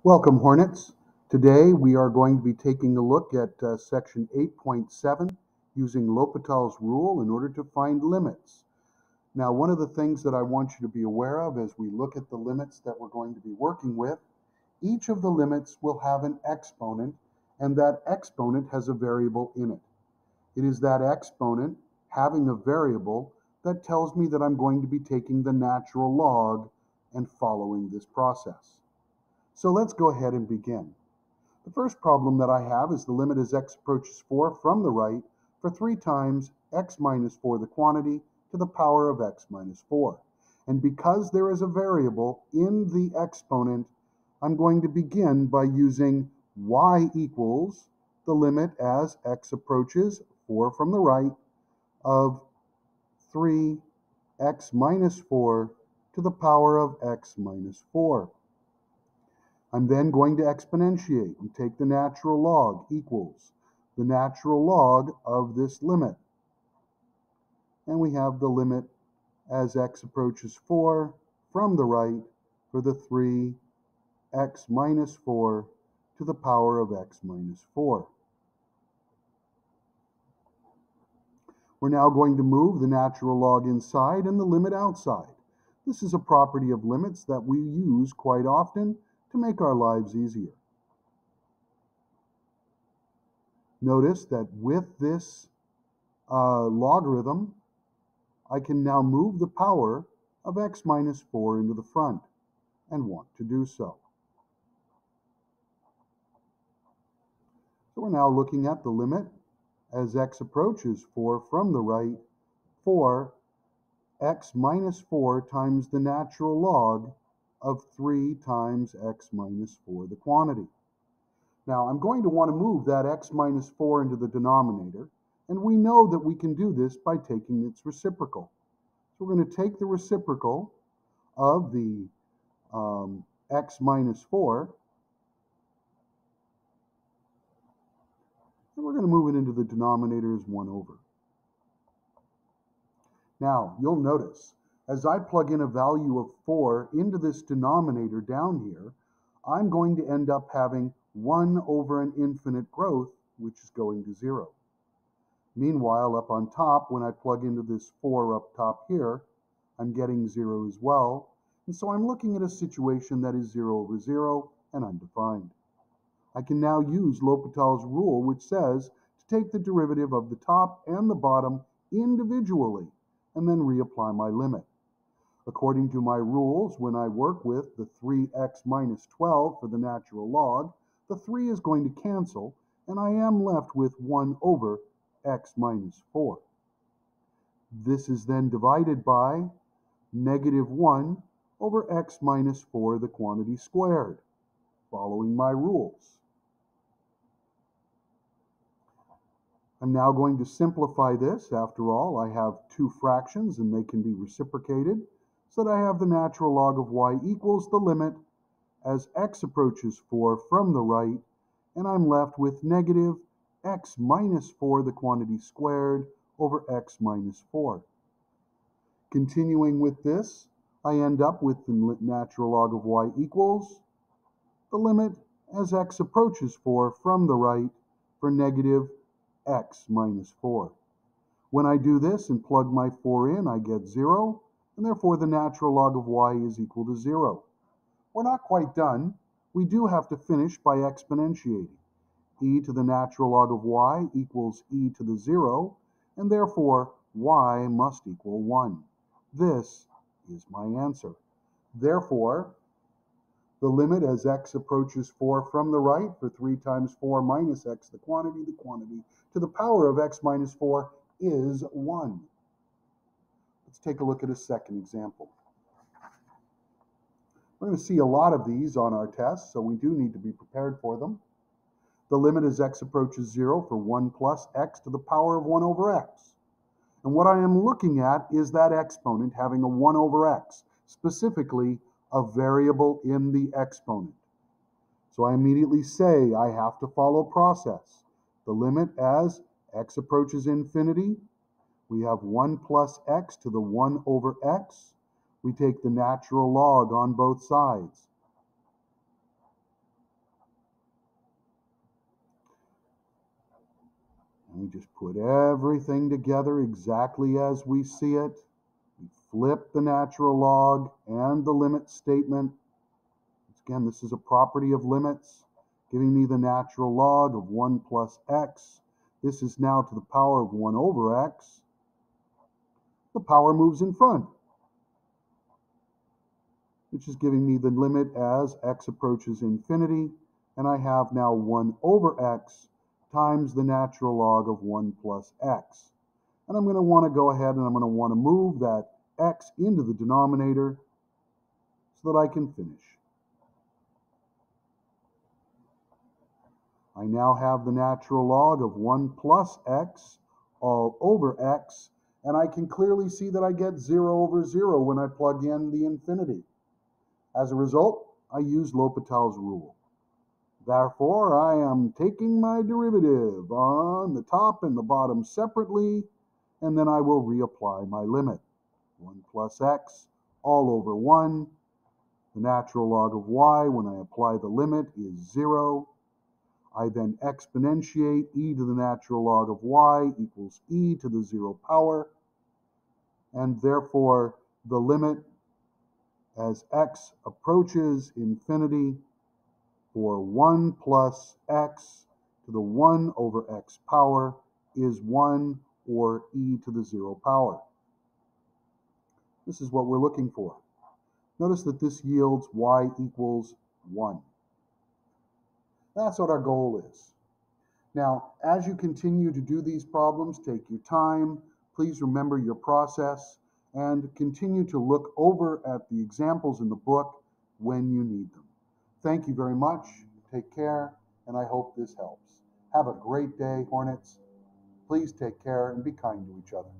Welcome, Hornets. Today we are going to be taking a look at section 8.7 using L'Hopital's rule in order to find limits. Now, one of the things that I want you to be aware of as we look at the limits that we're going to be working with, each of the limits will have an exponent, and that exponent has a variable in it. It is that exponent having a variable that tells me that I'm going to be taking the natural log and following this process. So let's go ahead and begin. The first problem that I have is the limit as x approaches 4 from the right for 3 times x minus 4, the quantity, to the power of x minus 4. And because there is a variable in the exponent, I'm going to begin by using y equals the limit as x approaches 4 from the right of 3x minus 4 to the power of x minus 4. I'm then going to exponentiate and take the natural log equals the natural log of this limit. And we have the limit as x approaches 4 from the right for the 3x minus 4 to the power of x minus 4. We're now going to move the natural log inside and the limit outside. This is a property of limits that we use quite often to make our lives easier. Notice that with this logarithm, I can now move the power of x minus 4 into the front and want to do so. So we're now looking at the limit as x approaches 4 from the right for x minus 4 times the natural log of 3 times x minus 4, the quantity. Now, I'm going to want to move that x minus 4 into the denominator, and we know that we can do this by taking its reciprocal. So we're going to take the reciprocal of the x minus 4, and we're going to move it into the denominator as 1 over. Now, you'll notice, as I plug in a value of 4 into this denominator down here, I'm going to end up having 1 over an infinite growth, which is going to 0. Meanwhile, up on top, when I plug into this 4 up top here, I'm getting 0 as well. And so I'm looking at a situation that is 0 over 0 and undefined. I can now use L'Hopital's rule, which says to take the derivative of the top and the bottom individually and then reapply my limit. According to my rules, when I work with the 3x minus 12 for the natural log, the 3 is going to cancel, and I am left with 1 over x minus 4. This is then divided by negative 1 over x minus 4, the quantity squared, following my rules. I'm now going to simplify this. After all, I have 2 fractions, and they can be reciprocated, so that I have the natural log of y equals the limit as x approaches 4 from the right, and I'm left with negative x minus 4, the quantity squared, over x minus 4. Continuing with this, I end up with the natural log of y equals the limit as x approaches 4 from the right for negative x minus 4. When I do this and plug my 4 in, I get 0, and therefore the natural log of y is equal to 0. We're not quite done. We do have to finish by exponentiating. E to the natural log of y equals e to the 0, and therefore y must equal 1. This is my answer. Therefore, the limit as x approaches 4 from the right for 3 times 4 minus x, the quantity, to the power of x minus 4 is 1. Let's take a look at a second example. We're going to see a lot of these on our tests, so we do need to be prepared for them. The limit as x approaches 0 for 1 plus x to the power of 1 over x. And what I am looking at is that exponent having a 1 over x, specifically a variable in the exponent. So I immediately say I have to follow process. The limit as x approaches infinity, we have 1 plus x to the 1 over x. We take the natural log on both sides. We just put everything together exactly as we see it. We flip the natural log and the limit statement. Again, this is a property of limits, giving me the natural log of 1 plus x. This is now to the power of 1 over x. The power moves in front, which is giving me the limit as x approaches infinity. And I have now 1 over x times the natural log of 1 plus x. And I'm going to want to go ahead and I'm going to want to move that x into the denominator so that I can finish. I now have the natural log of 1 plus x all over x, and I can clearly see that I get 0 over 0 when I plug in the infinity. As a result, I use L'Hopital's rule. Therefore, I am taking my derivative on the top and the bottom separately, and then I will reapply my limit. 1 plus x all over 1. The natural log of y, when I apply the limit, is 0. I then exponentiate e to the natural log of y equals e to the 0 power, and therefore the limit as x approaches infinity for 1 plus x to the 1 over x power is 1, or e to the 0 power. This is what we're looking for. Notice that this yields y equals 1. That's what our goal is. Now, as you continue to do these problems, take your time. Please remember your process and continue to look over at the examples in the book when you need them. Thank you very much. Take care, and I hope this helps. Have a great day, Hornets. Please take care and be kind to each other.